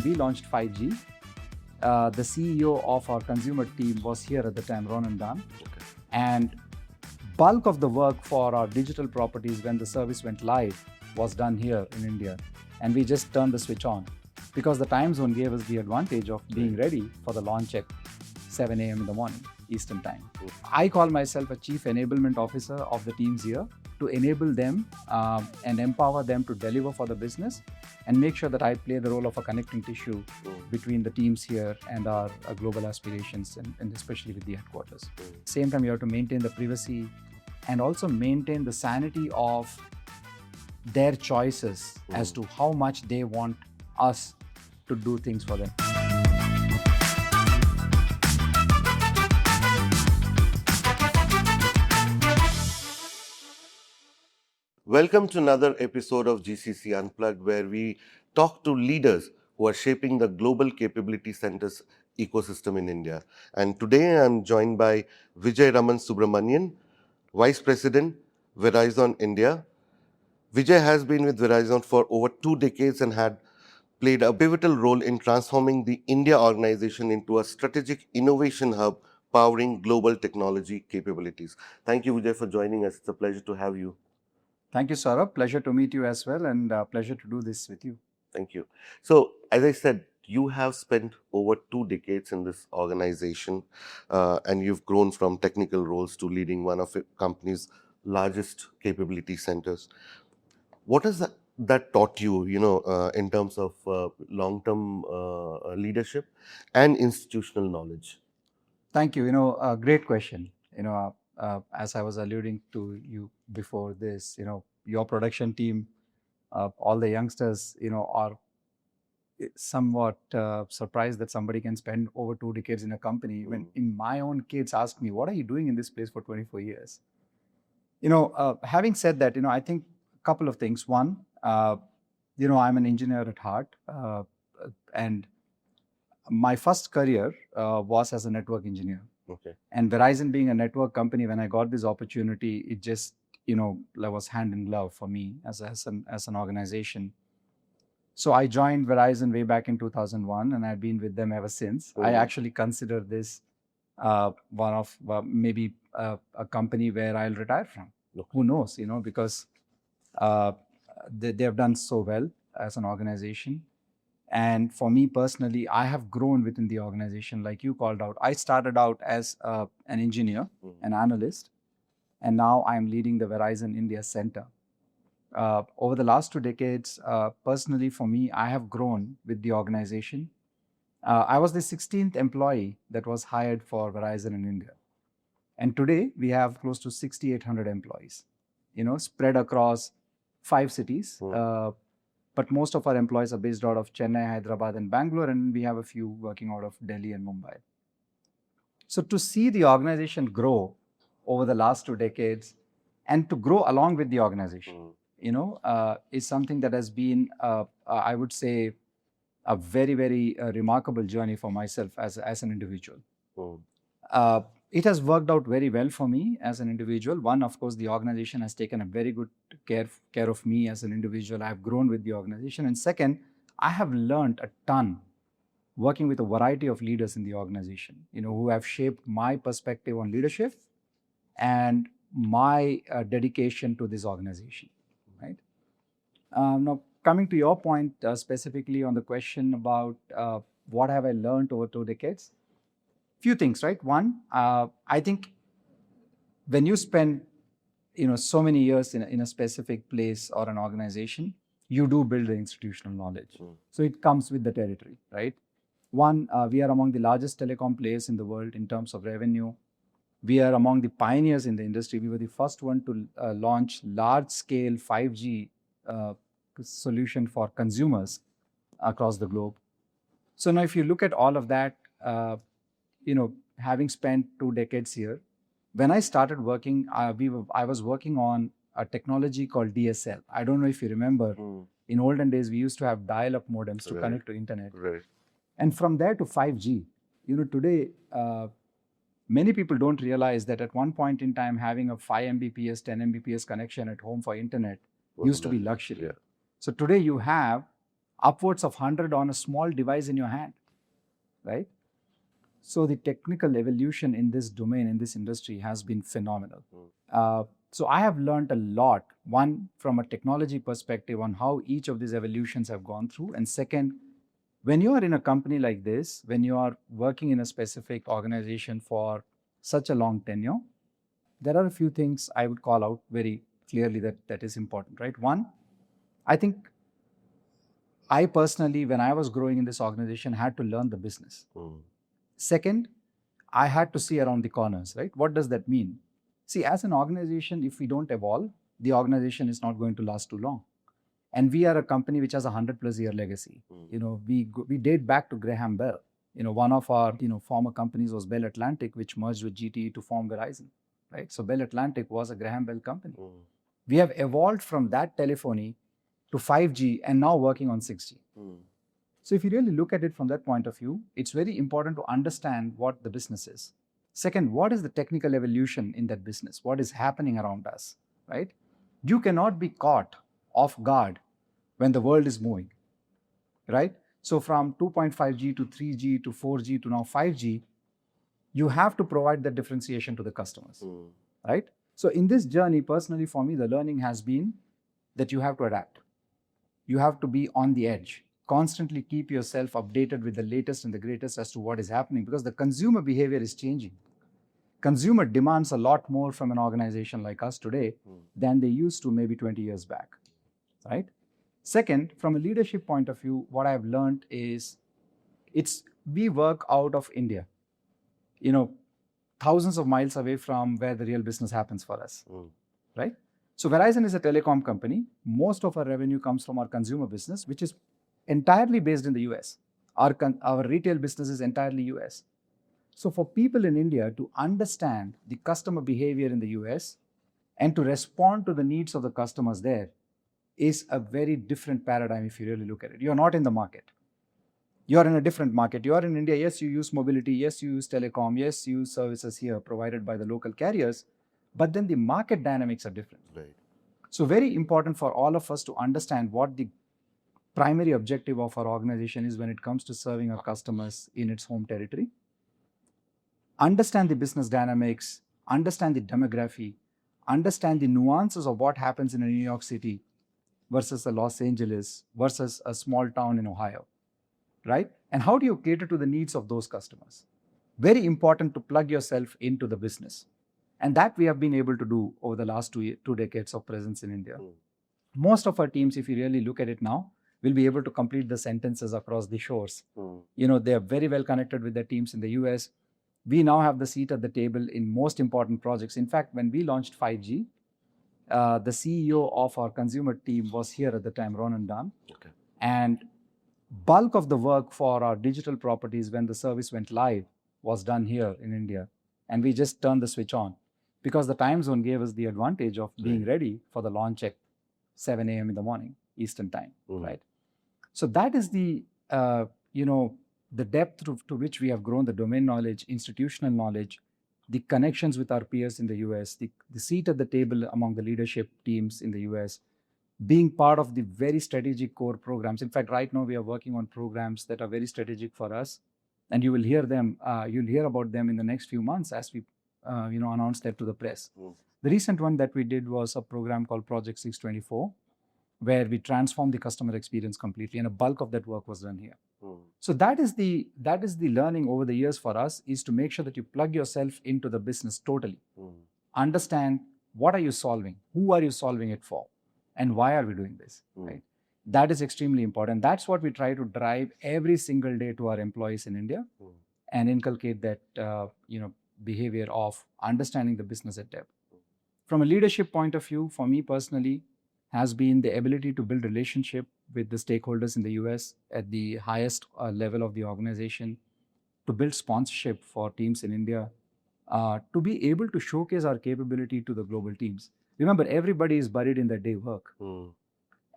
we launched 5G, the CEO of our consumer team was here at the time, Ronan Dan. Okay. And bulk of the work for our digital properties when the service went live was done here in India. And we just turned the switch on because the time zone gave us the advantage of being ready for the launch at 7 a.m. in the morning, Eastern time. I call myself a chief enablement officer of the teams here to enable them and empower them to deliver for the business and make sure that I play the role of a connecting tissue between the teams here and our global aspirations and especially with the headquarters. Same time, you have to maintain the privacy and also maintain the sanity of their choices as to how much they want us to do things for them. Welcome to another episode of GCC Unplugged, where we talk to leaders who are shaping the global capability centers ecosystem in India. And today I'm joined by Vijayaraman Subramanian, Vice President, Verizon India. Vijay has been with Verizon for over 2 decades and had played a pivotal role in transforming the India organization into a strategic innovation hub powering global technology capabilities. Thank you, Vijay, for joining us. It's a pleasure to have you. Thank you, Saurabh. Pleasure to meet you as well, and pleasure to do this with you. Thank you. So, as I said, you have spent over 2 decades in this organization, and you've grown from technical roles to leading one of the company's largest capability centers. What has that taught you, in terms of long-term leadership and institutional knowledge? Thank you. Great question. As I was alluding to you before this, your production team, all the youngsters, are somewhat surprised that somebody can spend over 2 decades in a company. When in my own kids ask me, what are you doing in this place for 24 years? Having said that, I think a couple of things. One, I'm an engineer at heart, and my first career was as a network engineer. Okay. And Verizon being a network company, when I got this opportunity, it just, was hand in glove for me as an organization. So I joined Verizon way back in 2001, and I've been with them ever since. I actually consider this one of maybe a company where I'll retire from. Okay. Who knows, because they have done so well as an organization. And for me personally, I have grown within the organization, like you called out. I started out as an engineer, an analyst, and now I'm leading the Verizon India Center. Over the last 2 decades, personally for me, I have grown with the organization. I was the 16th employee that was hired for Verizon in India. And today we have close to 6,800 employees, spread across 5 cities. But most of our employees are based out of Chennai, Hyderabad, and Bangalore, and we have a few working out of Delhi and Mumbai. So to see the organization grow over the last 2 decades and to grow along with the organization, is something that has been, I would say, a very, very remarkable journey for myself as an individual. It has worked out very well for me as an individual. One, of course, the organization has taken a very good care of me as an individual. I have grown with the organization. And second, I have learned a ton working with a variety of leaders in the organization, who have shaped my perspective on leadership and my dedication to this organization, right? Now, coming to your point specifically on the question about what have I learned over 2 decades? Few things, right? One, I think when you spend, so many years in a specific place or an organization, you do build the institutional knowledge. So it comes with the territory, right? One, we are among the largest telecom players in the world in terms of revenue. We are among the pioneers in the industry. We were the first one to launch large-scale 5G solution for consumers across the globe. So now if you look at all of that, having spent 2 decades here, when I started working, I was working on a technology called DSL. I don't know if you remember, in olden days, we used to have dial-up modems to connect to internet. Right. And from there to 5G, today, many people don't realize that at one point in time, having a 5 Mbps, 10 Mbps connection at home for internet used to be luxury. Yeah. So today you have upwards of 100 on a small device in your hand, right? So the technical evolution in this domain, in this industry, has been phenomenal. So I have learned a lot, one, from a technology perspective on how each of these evolutions have gone through. And second, when you are in a company like this, when you are working in a specific organization for such a long tenure, there are a few things I would call out very clearly that is important, right? One, I think I personally, when I was growing in this organization, had to learn the business. Second, I had to see around the corners, right? What does that mean? See, as an organization, if we don't evolve, the organization is not going to last too long. And we are a company which has a 100+ year legacy. We date back to Graham Bell. One of our former companies was Bell Atlantic, which merged with GTE to form Verizon, right? So Bell Atlantic was a Graham Bell company. We have evolved from that telephony to 5G and now working on 6G. So if you really look at it from that point of view, it's very important to understand what the business is. Second, what is the technical evolution in that business? What is happening around us, right? You cannot be caught off guard when the world is moving, right? So from 2.5G to 3G to 4G to now 5G, you have to provide that differentiation to the customers, right? So in this journey, personally for me, the learning has been that you have to adapt. You have to be on the edge. Constantly keep yourself updated with the latest and the greatest as to what is happening, because the consumer behavior is changing. Consumer demands a lot more from an organization like us today than they used to maybe 20 years back, right? Second, from a leadership point of view, what I've learned is we work out of India, thousands of miles away from where the real business happens for us, right? So Verizon is a telecom company. Most of our revenue comes from our consumer business, which is entirely based in the US. Our retail business is entirely US. So for people in India to understand the customer behavior in the US and to respond to the needs of the customers there is a very different paradigm if you really look at it. You're not in the market. You're in a different market. You're in India. Yes, you use mobility. Yes, you use telecom. Yes, you use services here provided by the local carriers. But then the market dynamics are different. Right. So very important for all of us to understand what the primary objective of our organization is when it comes to serving our customers in its home territory. Understand the business dynamics, understand the demography, understand the nuances of what happens in a New York City versus a Los Angeles versus a small town in Ohio, right? And how do you cater to the needs of those customers? Very important to plug yourself into the business. And that we have been able to do over the last two decades of presence in India. Most of our teams, if you really look at it now, will be able to complete the sentences across the shores. They are very well connected with their teams in the US. We now have the seat at the table in most important projects. In fact, when we launched 5G, the CEO of our consumer team was here at the time, Ronan Dunn. Okay. And bulk of the work for our digital properties when the service went live was done here in India. And we just turned the switch on because the time zone gave us the advantage of being ready for the launch at 7 a.m. in the morning, Eastern time, right? So that is the depth to which we have grown, the domain knowledge, institutional knowledge, the connections with our peers in the US, the seat at the table among the leadership teams in the US, being part of the very strategic core programs. In fact, right now we are working on programs that are very strategic for us, and you will hear them. You'll hear about them in the next few months as we, announce that to the press. The recent one that we did was a program called Project 624, where we transformed the customer experience completely, and a bulk of that work was done here. So that is the learning over the years for us, is to make sure that you plug yourself into the business totally. Understand what are you solving, who are you solving it for, and why are we doing this, right? That is extremely important. That's what we try to drive every single day to our employees in India, and inculcate that behavior of understanding the business at depth. From a leadership point of view, for me personally, has been the ability to build relationship with the stakeholders in the US at the highest level of the organization, to build sponsorship for teams in India, to be able to showcase our capability to the global teams. Remember, everybody is buried in their day work.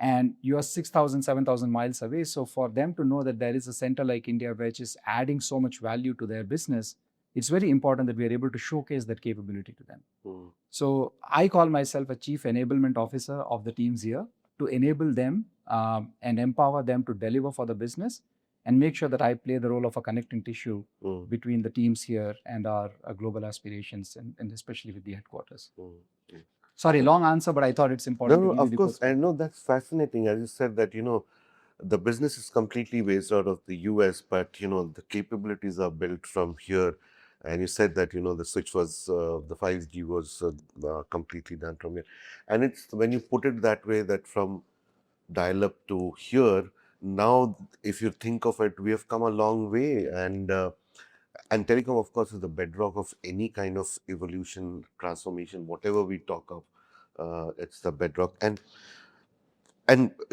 And you are 6,000, 7,000 miles away. So for them to know that there is a center like India, which is adding so much value to their business, it's very important that we are able to showcase that capability to them. So I call myself a chief enablement officer of the teams here, to enable them and empower them to deliver for the business and make sure that I play the role of a connecting tissue between the teams here and our global aspirations, and especially with the headquarters. Sorry, long answer, but I thought it's important to give you Of the course. perspective. And no, that's fascinating. As you said that, the business is completely based out of the US, but, the capabilities are built from here. And you said that, the switch was, the 5G was completely done from here. And it's when you put it that way, that from dial up to here, now, if you think of it, we have come a long way. And telecom, of course, is the bedrock of any kind of evolution, transformation, whatever we talk of. It's the bedrock. And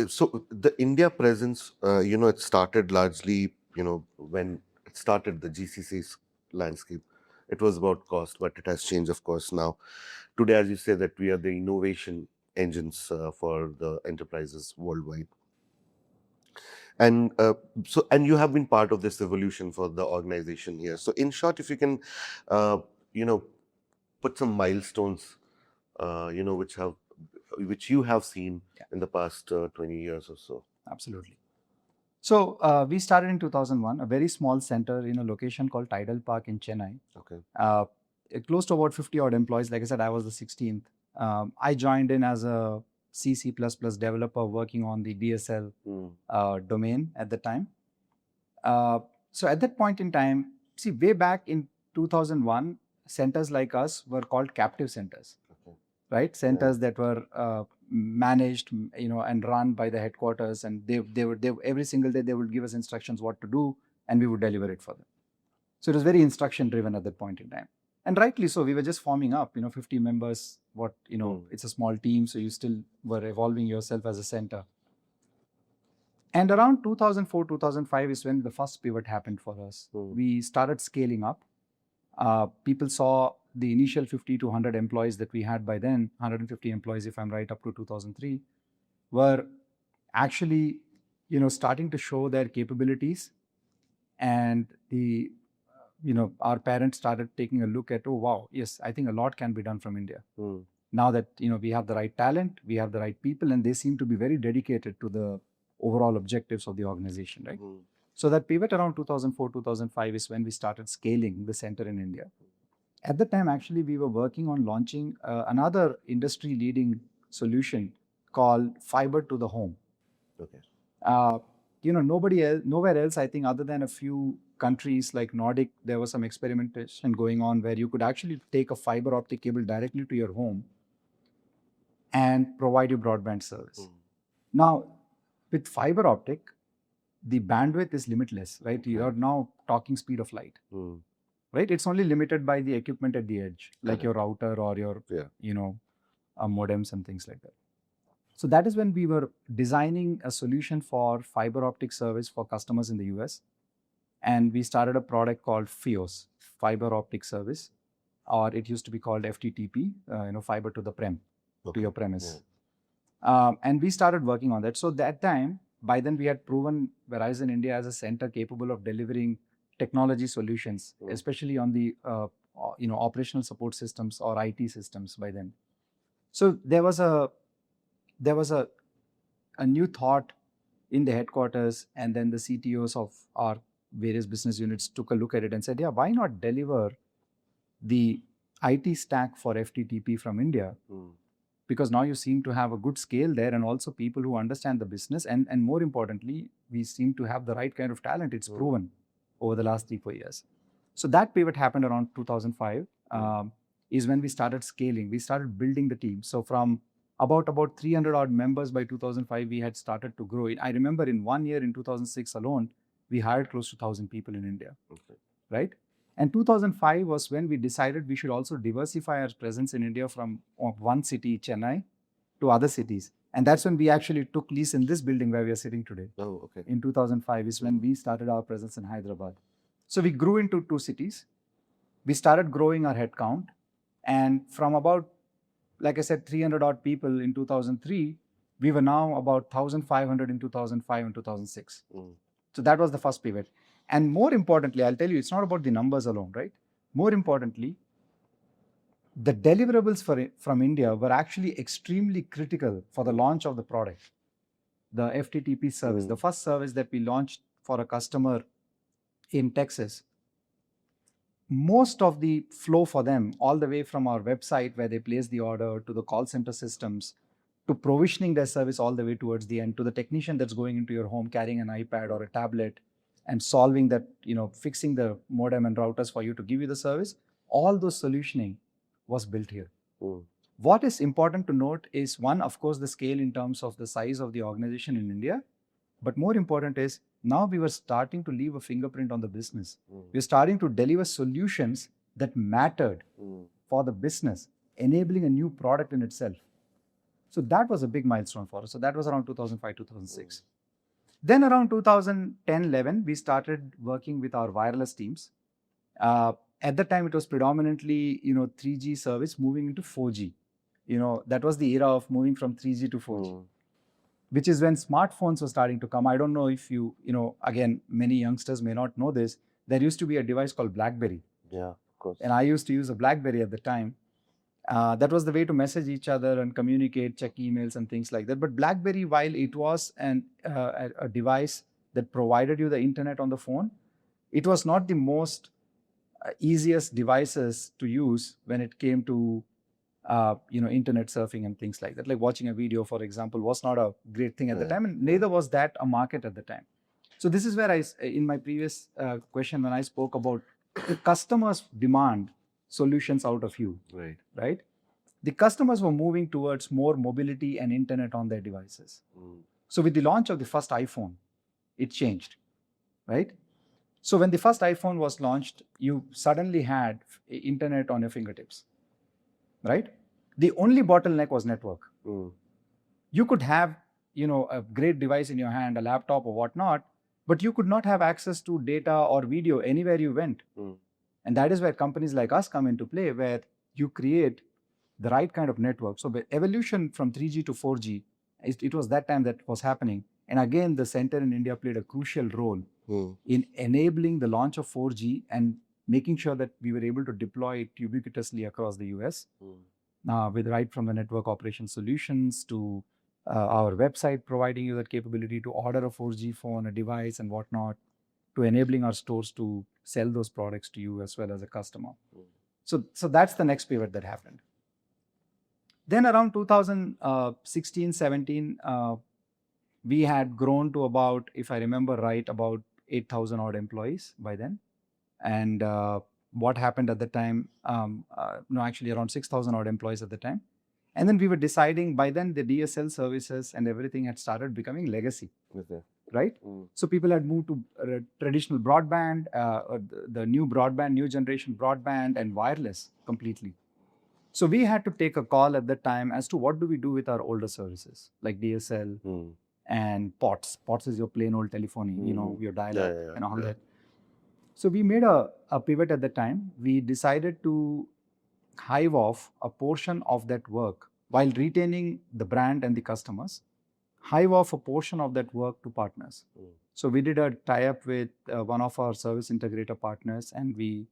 so the India presence, it started largely, when it started the GCC's landscape. It was about cost, but it has changed, of course, now. Today, as you say, that we are the innovation engines for the enterprises worldwide. And you have been part of this evolution for the organization here. So, in short, if you can, uh, you know, put some milestones, which you have seen in the past 20 years or so. Absolutely. So we started in 2001, a very small center in a location called Tidal Park in Chennai. Okay. Close to about 50 odd employees. Like I said, I was the 16th. I joined in as a C++ developer working on the DSL domain at the time. So at that point in time, see, way back in 2001, centers like us were called captive centers, right? Centers that were managed, and run by the headquarters, and they would every single day they would give us instructions what to do, and we would deliver it for them. So it was very instruction driven at that point in time, and rightly so. We were just forming up, 50 members. It's a small team, so you still were evolving yourself as a center. And around 2004, 2005 is when the first pivot happened for us. We started scaling up. People saw the initial 50 to 100 employees that we had by then, 150 employees, if I'm right, up to 2003, were actually, starting to show their capabilities. And our parents started taking a look at, oh, wow, yes, I think a lot can be done from India. Now that, we have the right talent, we have the right people, and they seem to be very dedicated to the overall objectives of the organization, right? So that pivot around 2004, 2005 is when we started scaling the center in India. At the time, actually, we were working on launching another industry-leading solution called fiber to the home. Okay. Nowhere else, I think, other than a few countries like Nordic, there was some experimentation going on where you could actually take a fiber optic cable directly to your home and provide you broadband service. Now, with fiber optic, the bandwidth is limitless, right? You are now talking speed of light, right? It's only limited by the equipment at the edge, like your router or your, modems and things like that. So that is when we were designing a solution for fiber optic service for customers in the US. And we started a product called FIOS, fiber optic service, or it used to be called FTTP, fiber to the to your premise. And we started working on that. So that time, by then we had proven Verizon India as a center capable of delivering technology solutions, especially on the operational support systems or IT systems by then. So there was a new thought in the headquarters, and then the CTOs of our various business units took a look at it and said, yeah, why not deliver the IT stack for FTTP from India? Because now you seem to have a good scale there, and also people who understand the business, and more importantly, we seem to have the right kind of talent. It's proven over the last 3-4 years. So that pivot happened around 2005, is when we started scaling. We started building the team. So from about 300 odd members by 2005, we had started to grow. I remember in 1 year in 2006 alone, we hired close to 1,000 people in India, right? And 2005 was when we decided we should also diversify our presence in India from one city, Chennai, to other cities. And that's when we actually took lease in this building where we are sitting today. Oh, okay. In 2005 is when we started our presence in Hyderabad. So we grew into 2 cities. We started growing our headcount. And from about, like I said, 300 odd people in 2003, we were now about 1,500 in 2005 and 2006. So that was the first pivot. And more importantly, I'll tell you, it's not about the numbers alone, right? More importantly, the deliverables from India were actually extremely critical for the launch of the product. the FTTP service, the first service that we launched for a customer in Texas, most of the flow for them, all the way from our website where they place the order to the call center systems, to provisioning their service all the way towards the end, to the technician that's going into your home carrying an iPad or a tablet and solving that, fixing the modem and routers for you to give you the service, all those solutioning was built here. What is important to note is, one, of course, the scale in terms of the size of the organization in India, but more important is, now we were starting to leave a fingerprint on the business. We're starting to deliver solutions that mattered for the business, enabling a new product in itself. So that was a big milestone for us. So that was around 2005, 2006. Then around 2010-11, we started working with our wireless teams. At the time, it was predominantly 3G service moving into 4G. That was the era of moving from 3G to 4G, which is when smartphones were starting to come. I don't know if again, many youngsters may not know this. There used to be a device called BlackBerry. Yeah, of course. And I used to use a BlackBerry at the time. That was the way to message each other and communicate, check emails and things like that. But BlackBerry, while it was a device that provided you the internet on the phone, it was not the most easiest devices to use when it came to internet surfing and things like that. Like watching a video, for example, was not a great thing at the time, and neither was that a market at the time. So this is where in my previous question, when I spoke about the customers demand solutions out of you, right? The customers were moving towards more mobility and internet on their devices. So with the launch of the first iPhone, it changed, right? So when the first iPhone was launched, you suddenly had internet on your fingertips, right? The only bottleneck was network. You could have, a great device in your hand, a laptop or whatnot, but you could not have access to data or video anywhere you went. And that is where companies like us come into play, where you create the right kind of network. So the evolution from 3G to 4G, it was that time that was happening. And again, the center in India played a crucial role in enabling the launch of 4G and making sure that we were able to deploy it ubiquitously across the US, with right from the network operation solutions to our website providing you that capability to order a 4G phone, a device and whatnot, to enabling our stores to sell those products to you as well as a customer. So that's the next pivot that happened. Then around 2016, 17, we had grown to about, if I remember right, about 8,000 odd employees by then. And what happened at the time, actually around 6,000 odd employees at the time. And then we were deciding, by then the DSL services and everything had started becoming legacy, right? So people had moved to traditional broadband, the new broadband, new generation broadband and wireless completely. So we had to take a call at that time as to what do we do with our older services like DSL and POTS. POTS is your plain old telephony, your dial-up and all that. So we made a pivot at the time. We decided to hive off a portion of that work while retaining the brand and the customers, hive off a portion of that work to partners. So we did a tie-up with one of our service integrator partners, and we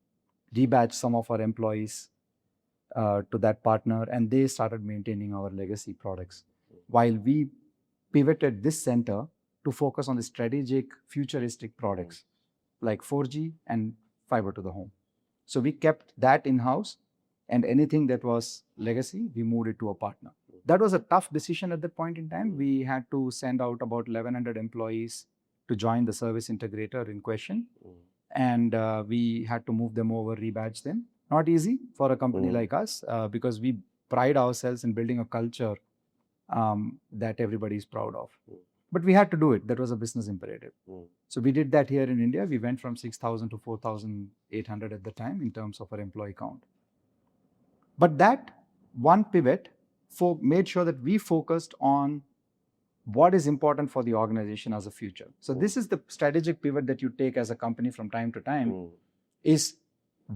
rebadged some of our employees to that partner, and they started maintaining our legacy products while we pivoted this center to focus on the strategic futuristic products like 4G and fiber to the home. So we kept that in-house, and anything that was legacy, we moved it to a partner. That was a tough decision at that point in time. We had to send out about 1,100 employees to join the service integrator in question. And we had to move them over, rebadge them. Not easy for a company like us because we pride ourselves in building a culture that everybody is proud of. But we had to do it. That was a business imperative. So we did that here in India. We went from 6,000 to 4,800 at the time in terms of our employee count. But that one pivot made sure that we focused on what is important for the organization as a future. So this is the strategic pivot that you take as a company from time to time, is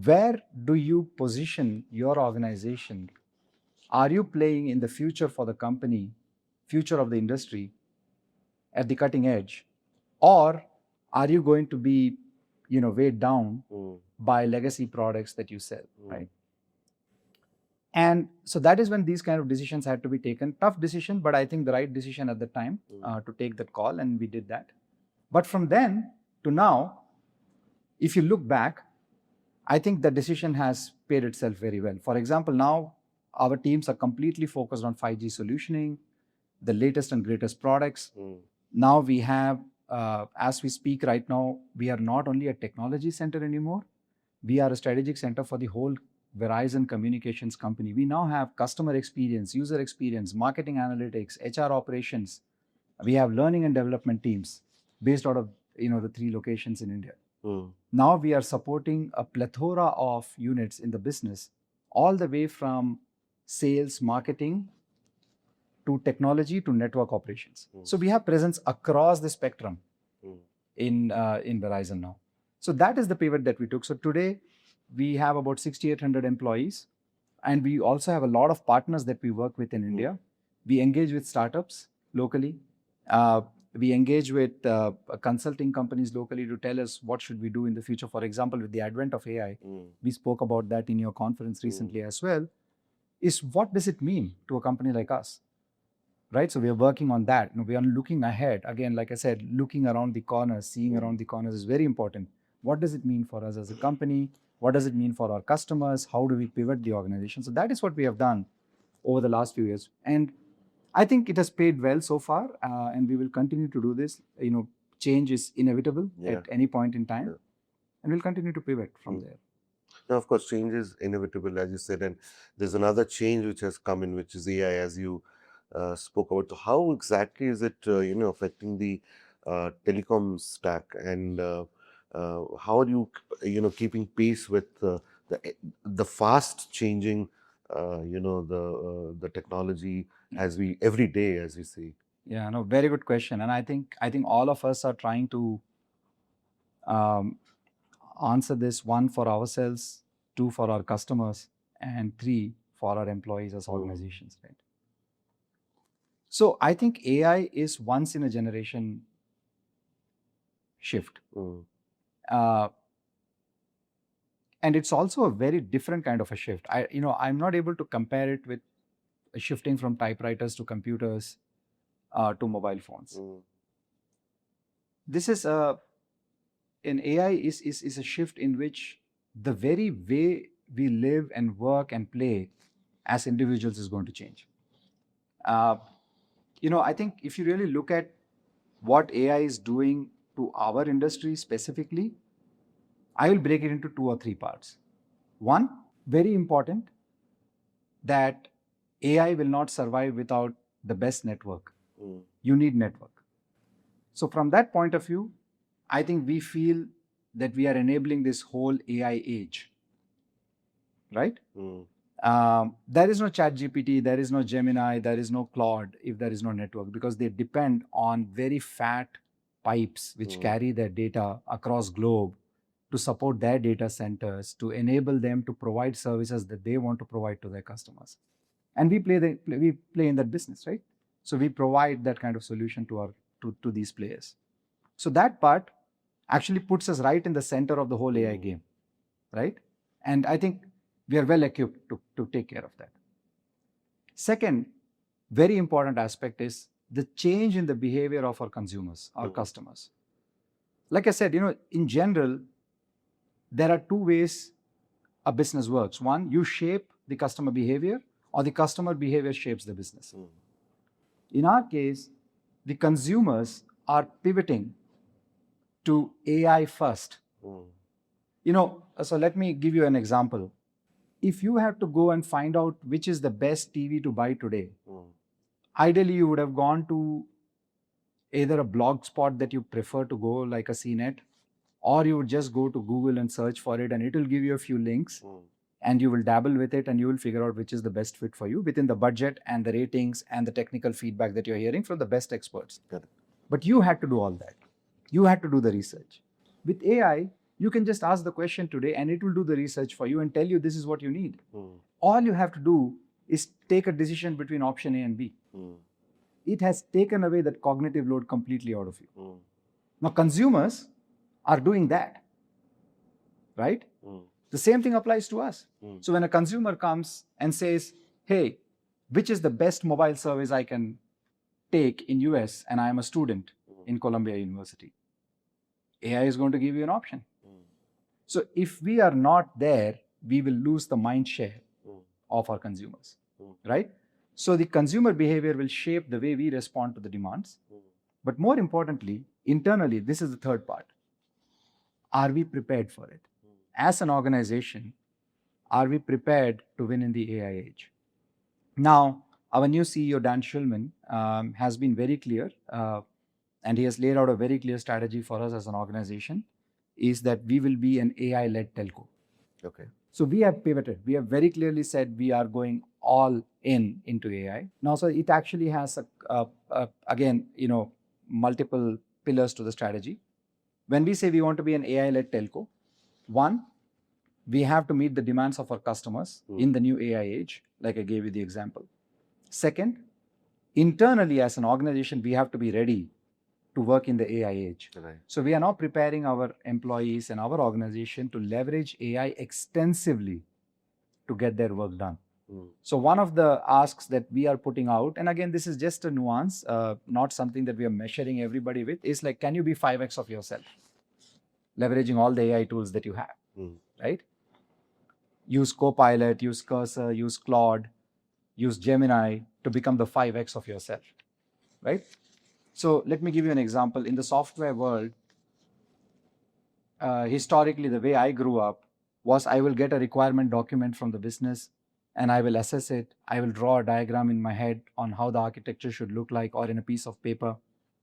where do you position your organization? Are you playing in the future for the company, future of the industry, at the cutting edge? Or are you going to be, weighed down by legacy products that you sell, right? And so that is when these kind of decisions had to be taken. Tough decision, but I think the right decision at the time to take that call, and we did that. But from then to now, if you look back, I think the decision has paid itself very well. For example, now our teams are completely focused on 5G solutioning, the latest and greatest products. Now we have, as we speak right now, we are not only a technology center anymore, we are a strategic center for the whole Verizon communications company. We now have customer experience, user experience, marketing analytics, HR operations. We have learning and development teams based out of the 3 locations in India. Now we are supporting a plethora of units in the business, all the way from sales, marketing, to technology, to network operations. So we have presence across the spectrum in Verizon now. So that is the pivot that we took. So today we have about 6,800 employees, and we also have a lot of partners that we work with in India. We engage with startups locally. We engage with consulting companies locally to tell us what should we do in the future. For example, with the advent of AI, we spoke about that in your conference recently as well, is what does it mean to a company like us? Right? So we are working on that. We are looking ahead. Again, like I said, looking around the corners, seeing around the corners is very important. What does it mean for us as a company? What does it mean for our customers? How do we pivot the organization? So that is what we have done over the last few years. And I think it has paid well so far, and we will continue to do this. Change is inevitable at any point in time, and we'll continue to pivot from there. Now, of course, change is inevitable, as you said, and there's another change which has come in, which is AI, as you spoke about. So how exactly is it, affecting the telecom stack, and how are you, keeping pace with the fast changing, the technology every day, as we see? Yeah, no, very good question, and I think all of us are trying to answer this, 1 for ourselves, 2 for our customers, and 3 for our employees as organizations, right? So I think AI is once in a generation shift. And it's also a very different kind of a shift. I'm not able to compare it with shifting from typewriters to computers to mobile phones. This is an AI is a shift in which the very way we live and work and play as individuals is going to change. I think if you really look at what AI is doing to our industry specifically, I will break it into 2 or 3 parts. 1, very important, that AI will not survive without the best network. You need network. So from that point of view, I think we feel that we are enabling this whole AI age, right? There is no ChatGPT, there is no Gemini, there is no Claude if there is no network, because they depend on very fat pipes which carry their data across globe to support their data centers, to enable them to provide services that they want to provide to their customers. And we play in that business, right? So we provide that kind of solution to these players. So that part actually puts us right in the center of the whole AI game, right? And I think we are well equipped to take care of that. Second, very important aspect is the change in the behavior of our consumers, our customers. Like I said, in general, there are 2 ways a business works. 1, you shape the customer behavior, or the customer behavior shapes the business. In our case, the consumers are pivoting to AI first. So let me give you an example. If you have to go and find out which is the best TV to buy today, ideally you would have gone to either a blog spot that you prefer to go, like a CNET, or you would just go to Google and search for it, and it will give you a few links, and you will dabble with it, and you will figure out which is the best fit for you within the budget and the ratings and the technical feedback that you're hearing from the best experts. But you had to do all that. You had to do the research. With AI, you can just ask the question today, and it will do the research for you and tell you this is what you need. All you have to do is take a decision between option A and B. It has taken away that cognitive load completely out of you. Now, consumers are doing that, right? The same thing applies to us. Mm. So when a consumer comes and says, hey, which is the best mobile service I can take in US and I am a student in Columbia University, AI is going to give you an option. So if we are not there, we will lose the mind share of our consumers, right? So the consumer behavior will shape the way we respond to the demands. But more importantly, internally, this is the third part. Are we prepared for it? As an organization, are we prepared to win in the AI age? Now, our new CEO, Dan Schulman, has been very clear, and he has laid out a very clear strategy for us as an organization, is that we will be an AI-led telco. Okay. So we have pivoted. We have very clearly said we are going all in into AI. Now, so it actually has, again, multiple pillars to the strategy. When we say we want to be an AI-led telco, one, we have to meet the demands of our customers in the new AI age, like I gave you the example. Second, internally as an organization, we have to be ready to work in the AI age. Right. So we are now preparing our employees and our organization to leverage AI extensively to get their work done. So one of the asks that we are putting out, and again, this is just a nuance, not something that we are measuring everybody with, is like, can you be 5x of yourself? Leveraging all the AI tools that you have, right? Use Copilot, use Cursor, use Claude, use Gemini to become the 5x of yourself, right? So let me give you an example. In the software world, historically, the way I grew up was I will get a requirement document from the business and I will assess it. I will draw a diagram in my head on how the architecture should look like or in a piece of paper.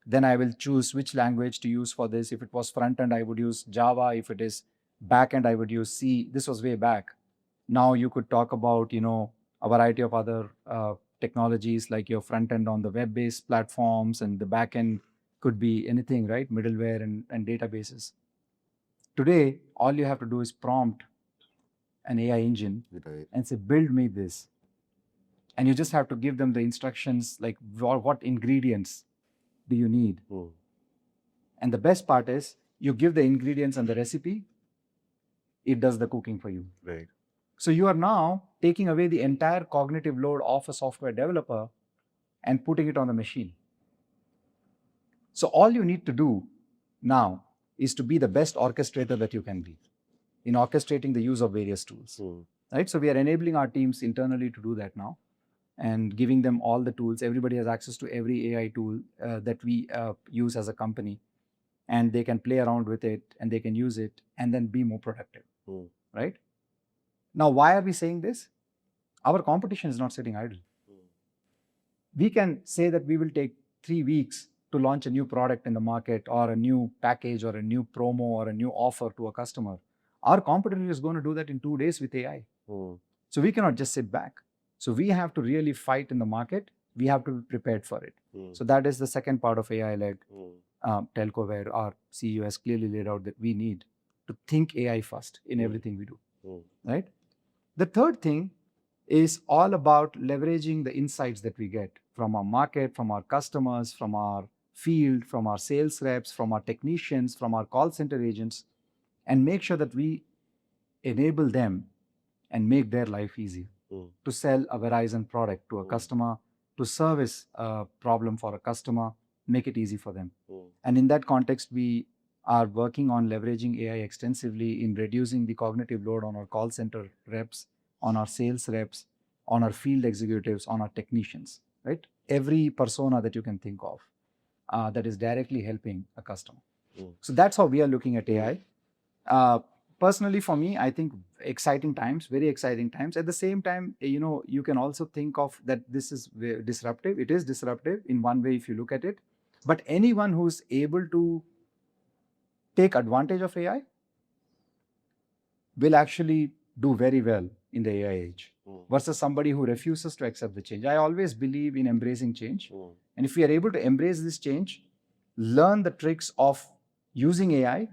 Then I will choose which language to use for this. If it was front end, I would use Java. If it is back end, I would use C. This was way back. Now you could talk about, a variety of other technologies like your front end on the web-based platforms, and the back end could be anything, right? Middleware and databases. Today, all you have to do is prompt an AI engine and say, build me this. And you just have to give them the instructions like what ingredients do you need. And the best part is you give the ingredients and the recipe, it does the cooking for you. Right. So you are now taking away the entire cognitive load of a software developer and putting it on the machine. So all you need to do now is to be the best orchestrator that you can be in orchestrating the use of various tools, right? So we are enabling our teams internally to do that now and giving them all the tools. Everybody has access to every AI tool that we use as a company, and they can play around with it and they can use it and then be more productive, right? Now, why are we saying this? Our competition is not sitting idle. We can say that we will take 3 weeks to launch a new product in the market or a new package or a new promo or a new offer to a customer. Our competitor is going to do that in 2 days with AI. So we cannot just sit back. So we have to really fight in the market. We have to be prepared for it. So that is the second part of AI-led telco, where our CEO has clearly laid out that we need to think AI first in everything we do, right? The third thing is all about leveraging the insights that we get from our market, from our customers, from our field, from our sales reps, from our technicians, from our call center agents, and make sure that we enable them and make their life easier to sell a Verizon product to a customer, to service a problem for a customer, make it easy for them. And in that context, we are working on leveraging AI extensively in reducing the cognitive load on our call center reps, on our sales reps, on our field executives, on our technicians, right? Every persona that you can think of that is directly helping a customer. So that's how we are looking at AI. Personally, for me, I think exciting times, very exciting times. At the same time, you can also think of that this is disruptive. It is disruptive in one way if you look at it. But anyone who's able to take advantage of AI will actually do very well in the AI age versus somebody who refuses to accept the change. I always believe in embracing change. And if we are able to embrace this change, learn the tricks of using AI,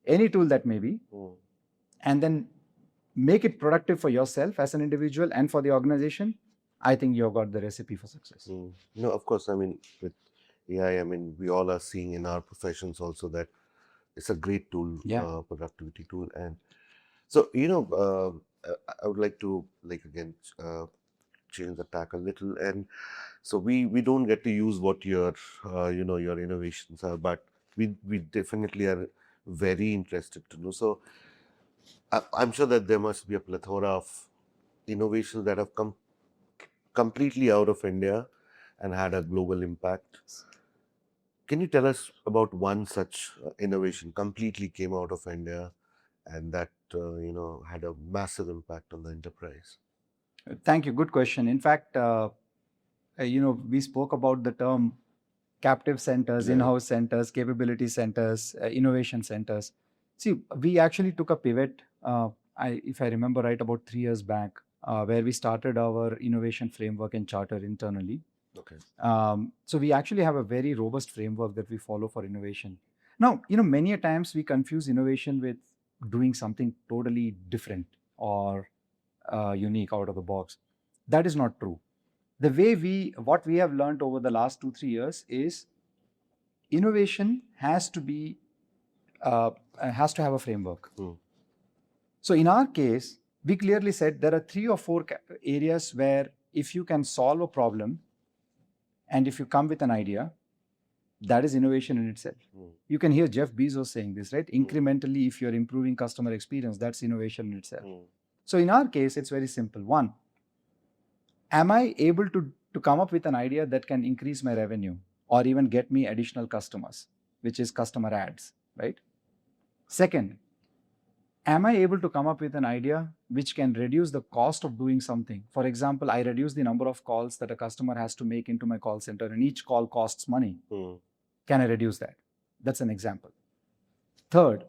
any tool that may be, and then make it productive for yourself as an individual and for the organization, I think you've got the recipe for success. No, of course, I mean, with AI, I mean, we all are seeing in our professions also that it's a great tool, productivity tool. And So, I would like to again change the tack a little, and so we don't get to use what your your innovations are, but we definitely are very interested to know. So I'm sure that there must be a plethora of innovations that have come completely out of India and had a global impact. Can you tell us about one such innovation completely came out of India and that had a massive impact on the enterprise? Thank you. Good question. In fact, we spoke about the term captive centers, Yeah. in-house centers, capability centers, innovation centers. See, we actually took a pivot, if I remember right, about 3 years back, where we started our innovation framework and charter internally. Okay. So we actually have a very robust framework that we follow for innovation. Now, many a times we confuse innovation with doing something totally different or unique out of the box. That is not true. What we have learned over the last 2-3 years is innovation has to have a framework. So in our case, we clearly said there are 3 or 4 areas where if you can solve a problem and if you come with an idea, that is innovation in itself. You can hear Jeff Bezos saying this, right? Incrementally, if you're improving customer experience, that's innovation in itself. So in our case, it's very simple. One, am I able to come up with an idea that can increase my revenue or even get me additional customers, which is customer ads, right? Second, am I able to come up with an idea which can reduce the cost of doing something? For example, I reduce the number of calls that a customer has to make into my call center, and each call costs money. Can I reduce that? That's an example. Third,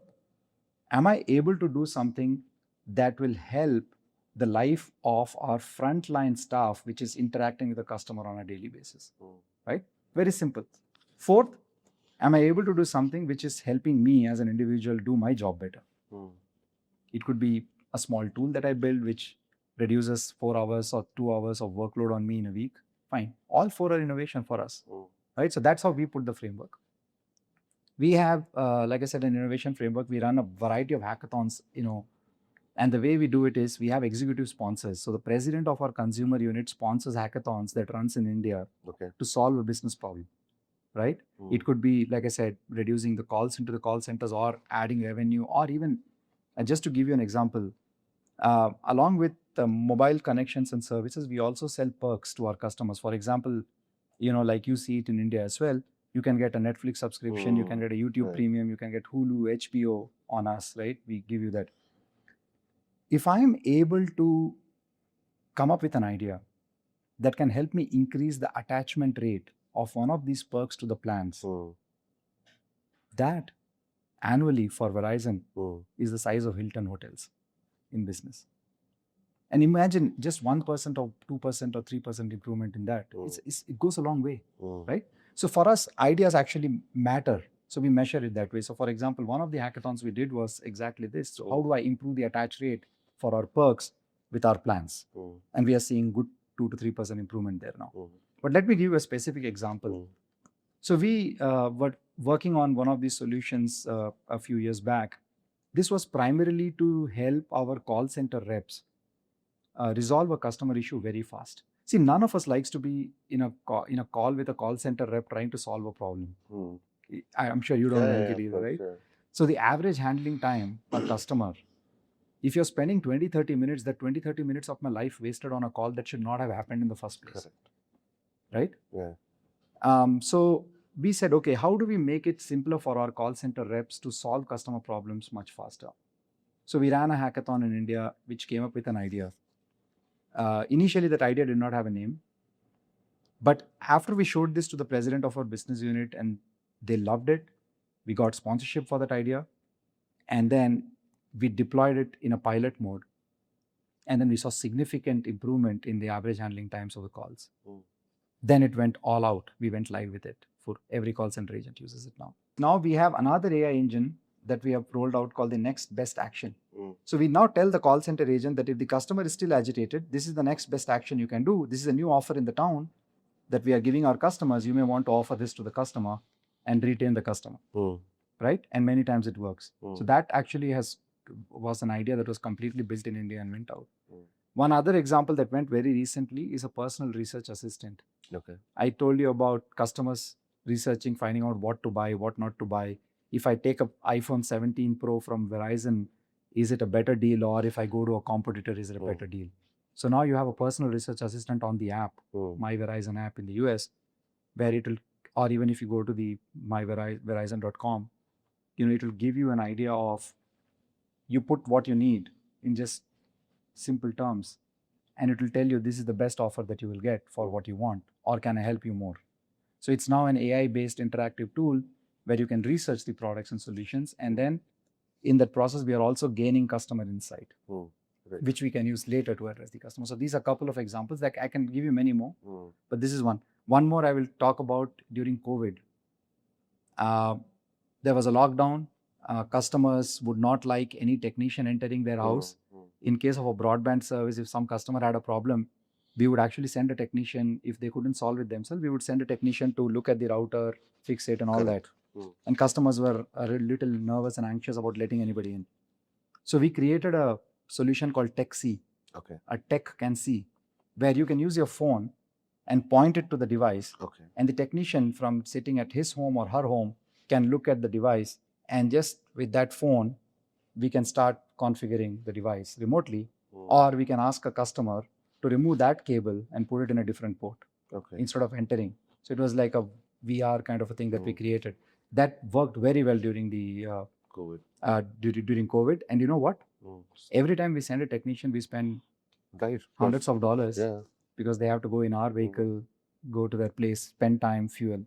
am I able to do something that will help the life of our frontline staff, which is interacting with the customer on a daily basis, right? Very simple. Fourth, am I able to do something which is helping me as an individual do my job better? It could be a small tool that I build which reduces 4 hours or 2 hours of workload on me in a week. Fine. All 4 are innovation for us, right? So that's how we put the framework. We have, like I said, an innovation framework. We run a variety of hackathons, and the way we do it is we have executive sponsors. So the president of our consumer unit sponsors hackathons that runs in India to solve a business problem, right? It could be, like I said, reducing the calls into the call centers or adding revenue, or even, just to give you an example, along with mobile connections and services, we also sell perks to our customers. For example, like you see it in India as well, you can get a Netflix subscription, you can get a YouTube Premium, you can get Hulu, HBO on us, right? We give you that. If I am able to come up with an idea that can help me increase the attachment rate of one of these perks to the plans, that annually for Verizon is the size of Hilton hotels in business. And imagine just 1% or 2% or 3% improvement in that. It goes a long way, right? So for us, ideas actually matter. So we measure it that way. So for example, one of the hackathons we did was exactly this. So how do I improve the attach rate for our perks with our plans? And we are seeing good 2 to 3% improvement there now. But let me give you a specific example. So we were working on one of these solutions a few years back. This was primarily to help our call center reps resolve a customer issue very fast. See, none of us likes to be in a call with a call center rep trying to solve a problem. I'm sure you don't like it either, right? Sure. So the average handling time per customer, if you're spending 20-30 minutes, that 20-30 minutes of my life wasted on a call that should not have happened in the first place. Correct. Right? Yeah. So we said, okay, how do we make it simpler for our call center reps to solve customer problems much faster? So we ran a hackathon in India, which came up with an idea. Initially, that idea did not have a name. But after we showed this to the president of our business unit and they loved it, we got sponsorship for that idea. And then we deployed it in a pilot mode. And then we saw significant improvement in the average handling times of the calls. Then it went all out. We went live with it. For every call center agent uses it now. Now we have another AI engine that we have rolled out called the next best action. So we now tell the call center agent that if the customer is still agitated, this is the next best action you can do. This is a new offer in the town that we are giving our customers. You may want to offer this to the customer and retain the customer, right? And many times it works. So that actually has was an idea that was completely built in India and went out. Mm. One other example that went very recently is a personal research assistant. Okay. I told you about customers researching, finding out what to buy, what not to buy. If I take a iPhone 17 Pro from Verizon, is it a better deal? Or if I go to a competitor, is it a better deal? So now you have a personal research assistant on the app, My Verizon app in the US, where it will, or even if you go to the Verizon.com, it will give you an idea of, you put what you need in just simple terms, and it will tell you this is the best offer that you will get for what you want, or can I help you more? So it's now an AI based interactive tool where you can research the products and solutions, and then in that process we are also gaining customer insight, Right. which we can use later to address the customer. So these are a couple of examples. Like I can give you many more, but this is one more I will talk about. During COVID, there was a lockdown. Customers would not like any technician entering their house. In case of a broadband service, if some customer had a problem, we would actually send a technician. If they couldn't solve it themselves, we would send a technician to look at the router, fix it, and all Correct. that. And customers were a little nervous and anxious about letting anybody in. So we created a solution called Tech C, Okay. a Tech Can See, where you can use your phone and point it to the device. Okay. And the technician from sitting at his home or her home can look at the device, and just with that phone, we can start configuring the device remotely, or we can ask a customer to remove that cable and put it in a different port instead of entering. So it was like a VR kind of a thing that we created. That worked very well during the COVID. during COVID. And you know what? Every time we send a technician, we spend hundreds of dollars because they have to go in our vehicle, go to their place, spend time, fuel.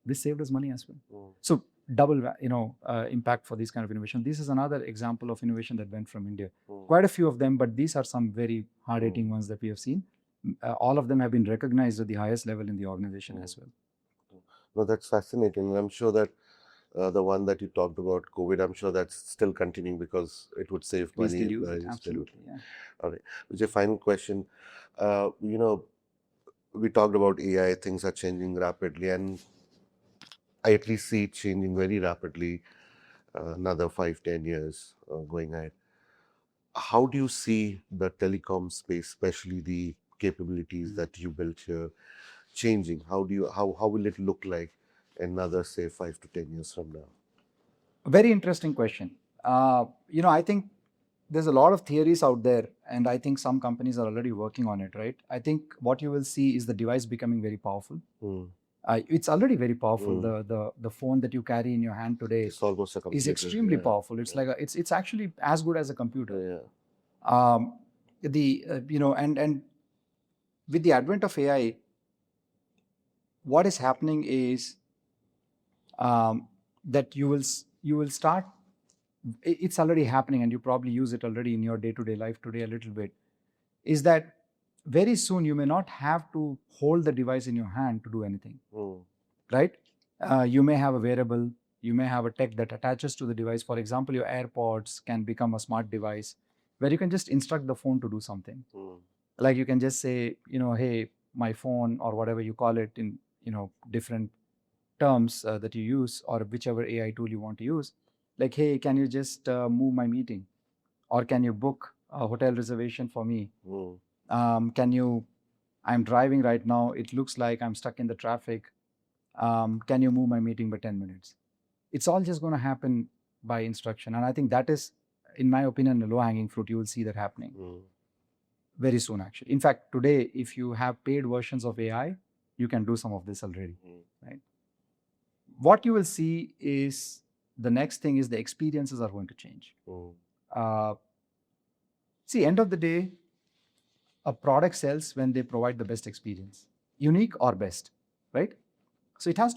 This saved us money as well. So double, impact for this kind of innovation. This is another example of innovation that went from India. Quite a few of them, but these are some very hard-hitting ones that we have seen. All of them have been recognized at the highest level in the organization as well. No, that's fascinating. I'm sure that the one that you talked about, COVID, I'm sure that's still continuing because it would save We money. still use it, absolutely. Yeah. All right. Vijay, final question. We talked about AI, things are changing rapidly, and I at least see it changing very rapidly, another 5-10 years going ahead. How do you see the telecom space, especially the capabilities that you built here, changing? How will it look like another, say, 5 to 10 years from now? Very interesting question. I think there's a lot of theories out there, and I think some companies are already working on it, right? I think what you will see is the device becoming very powerful. It's already very powerful. The phone that you carry in your hand today It's almost a computer. is extremely powerful. It's like it's actually as good as a computer. Yeah. And with the advent of AI, what is happening is that you will start. It's already happening, and you probably use it already in your day-to-day life today a little bit. Is that very soon you may not have to hold the device in your hand to do anything, right? You may have a wearable, you may have a tech that attaches to the device. For example, your AirPods can become a smart device where you can just instruct the phone to do something. Like you can just say, hey, my phone, or whatever you call it in, different terms that you use, or whichever AI tool you want to use. Like, hey, can you just move my meeting? Or can you book a hotel reservation for me? I'm driving right now. It looks like I'm stuck in the traffic. Can you move my meeting by 10 minutes? It's all just going to happen by instruction. And I think that is, in my opinion, the low-hanging fruit. You will see that happening very soon, actually. In fact, today, if you have paid versions of AI, you can do some of this already, right? What you will see is the next thing is the experiences are going to change. See, end of the day, a product sells when they provide the best experience, unique or best, right? So it has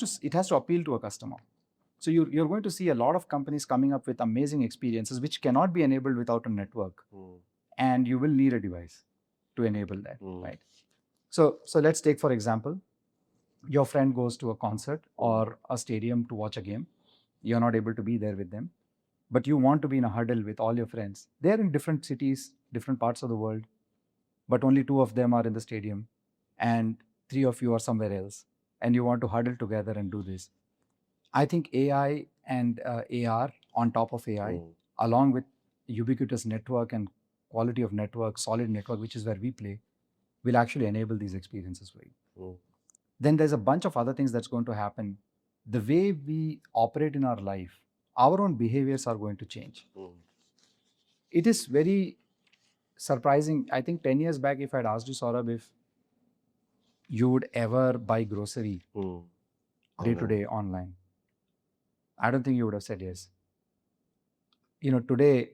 to appeal to a customer. So you're going to see a lot of companies coming up with amazing experiences which cannot be enabled without a network, and you will need a device to enable that, right? So let's take, for example, your friend goes to a concert or a stadium to watch a game. You're not able to be there with them, but you want to be in a huddle with all your friends. They're in different cities, different parts of the world, but only 2 of them are in the stadium and 3 of you are somewhere else, and you want to huddle together and do this. I think AI and AR on top of AI, along with ubiquitous network and quality of network, solid network, which is where we play, will actually enable these experiences for you. Mm. Then there's a bunch of other things that's going to happen. The way we operate in our life, our own behaviors are going to change. Mm. It is very surprising. I think 10 years back, if I'd asked you, Saurabh, if you would ever buy grocery Mm. day to day online, I don't think you would have said yes. Today,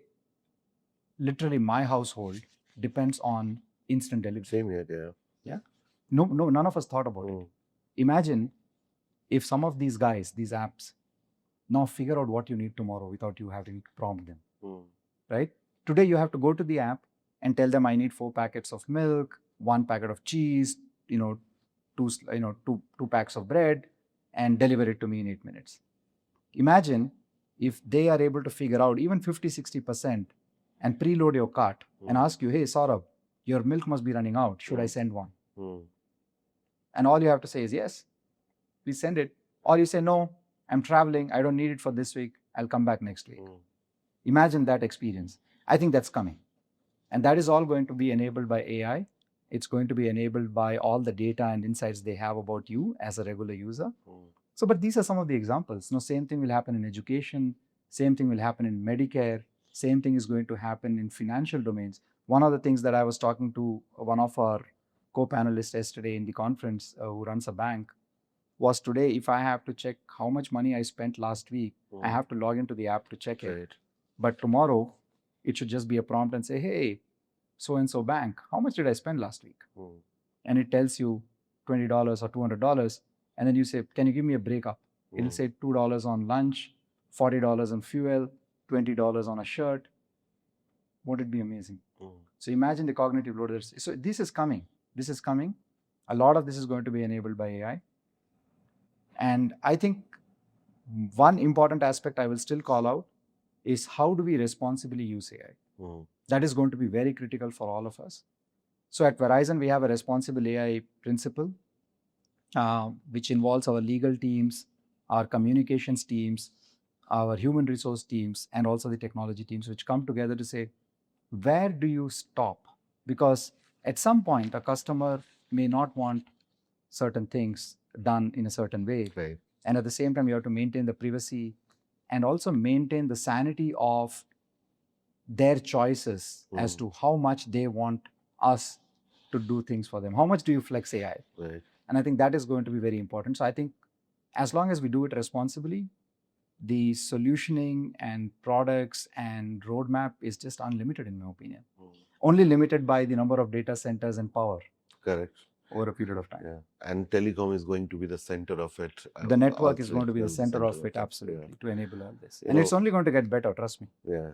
literally my household depends on instant delivery. Same here, Yeah. No, none of us thought about it. Mm. Imagine if some of these guys, these apps, now figure out what you need tomorrow without you having to prompt them, Mm. right? Today you have to go to the app and tell them I need 4 packets of milk, 1 packet of cheese, two packs of bread, and deliver it to me in 8 minutes. Imagine if they are able to figure out even 50-60% and preload your cart and ask you, hey, Saurabh, your milk must be running out. Should I send one? Mm. And all you have to say is yes, please send it. Or you say, no, I'm traveling. I don't need it for this week. I'll come back next week. Mm. Imagine that experience. I think that's coming. And that is all going to be enabled by AI. It's going to be enabled by all the data and insights they have about you as a regular user. Mm. So, but these are some of the examples. Same thing will happen in education. Same thing will happen in Medicare. Same thing is going to happen in financial domains. One of the things that I was talking to one of our co-panelists yesterday in the conference who runs a bank was today, if I have to check how much money I spent last week, I have to log into the app to check it. But tomorrow, it should just be a prompt and say, hey, so-and-so bank, how much did I spend last week? Mm. And it tells you $20 or $200. And then you say, can you give me a breakup? It'll say $2 on lunch, $40 on fuel, $20 on a shirt. Won't it be amazing? Mm. So imagine the cognitive load. So this is coming. This is coming. A lot of this is going to be enabled by AI. And I think one important aspect I will still call out is how do we responsibly use AI? Mm. That is going to be very critical for all of us. So at Verizon, we have a responsible AI principle, which involves our legal teams, our communications teams, our human resource teams, and also the technology teams, which come together to say, where do you stop? Because at some point, a customer may not want certain things done in a certain way. Right. And at the same time, you have to maintain the privacy and also maintain the sanity of their choices as to how much they want us to do things for them. How much do you flex AI? Right. And I think that is going to be very important. So I think as long as we do it responsibly, the solutioning and products and roadmap is just unlimited in my opinion. Only limited by the number of data centers and power. Correct. Over a period of time. Yeah. And telecom is going to be the center of it. The network is going to be the center of it, absolutely, to enable all this. And it's only going to get better, trust me. Yeah,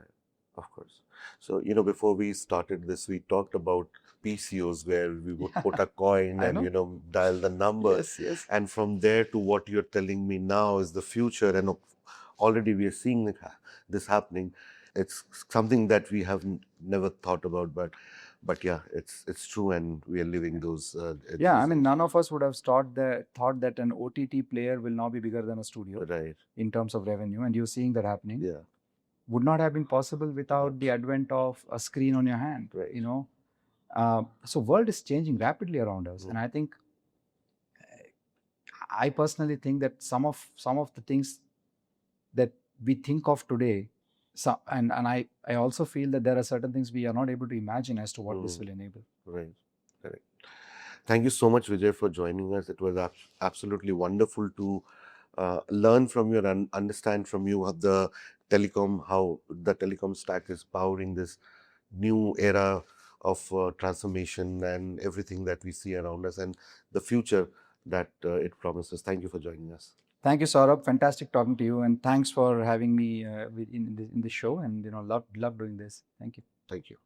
of course. So, before we started this, we talked about PCOs where we would put a coin and, dial the numbers. Yes. And from there to what you're telling me now is the future. And already we are seeing this happening. It's something that we have never thought about, but yeah, it's true, and we are living those. I mean, none of us would have thought that an OTT player will now be bigger than a studio, right, in terms of revenue, and you're seeing that happening. Yeah, would not have been possible without the advent of a screen on your hand. Right. So world is changing rapidly around us, and I think, I personally think that some of the things that we think of today. So, and I also feel that there are certain things we are not able to imagine as to what this will enable. Right, correct. Thank you so much, Vijay, for joining us. It was absolutely wonderful to learn from you and understand from you how the telecom stack is powering this new era of transformation and everything that we see around us and the future that it promises. Thank you for joining us. Thank you, Saurabh. Fantastic talking to you, and thanks for having me in the show. And love doing this. Thank you. Thank you.